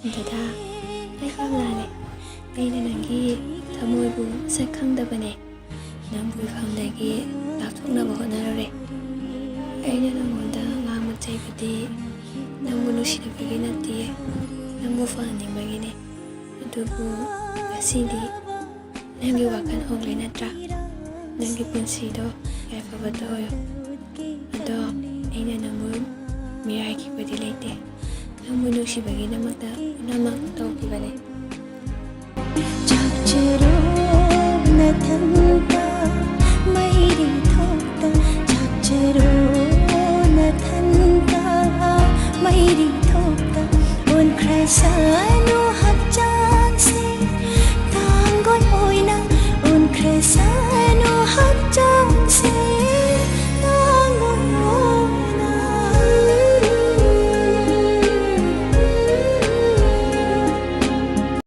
ꯗꯗꯥ ꯑꯩ ꯀꯪꯂꯥꯅꯦ ꯑꯩꯅ ꯅꯪꯒꯤ ꯊꯃꯣꯏꯕꯨ ꯁꯛ ꯈꯪꯗꯕꯅꯦ ꯅꯪꯕꯨ ꯏꯐꯝꯗꯒꯤ ꯂꯥꯞꯊꯣꯛꯅꯕ ꯍꯣꯠꯅꯔꯨꯔꯦ ꯑꯩꯅ ꯅꯪꯉꯣꯟꯗ ꯉꯥꯡꯕ ꯆꯩꯕꯗꯤ ꯅꯪꯕꯨ ꯅꯨꯡꯁꯤꯗꯕꯒꯤ ꯅꯠꯇꯤꯌꯦ ꯅꯪꯕꯨ ꯐꯍꯟꯅꯤꯡꯕꯒꯤꯅꯦ ꯑꯗꯨꯕꯨ ꯉꯁꯤꯗꯤ ꯅꯪꯒꯤ ꯋꯥꯈꯜ ꯍꯣꯡꯂꯦ ꯅꯠꯇ꯭ꯔꯥ ꯅꯪꯒꯤ ꯄꯨꯟꯁꯤꯗꯣ ꯌꯥꯏꯐꯕꯇ ꯑꯣꯏꯌꯣ ꯑꯗꯣ ꯑꯩꯅ ꯅꯪꯕꯨ ꯃꯤꯔꯥꯏꯈꯤꯕꯗꯤ ꯂꯩꯇꯦ ꯅꯪꯕꯨ ꯅꯨꯡꯁꯤꯕꯒꯤꯗꯃꯛꯇ ꯄꯨꯝꯅꯃꯛ ꯇꯧꯈꯤꯕꯅꯦ ꯆꯥꯛꯆꯔꯣ ꯅꯊꯟꯇ ꯃꯩꯔꯤ ꯊꯣꯛꯇ ꯆꯥꯛꯆꯔꯣ ꯅꯊꯟꯇ ꯃꯩꯔꯤ ꯊꯣꯛꯇ ꯑꯣꯟꯈ꯭ꯔꯁꯅꯨ ꯍꯛꯆꯥꯡ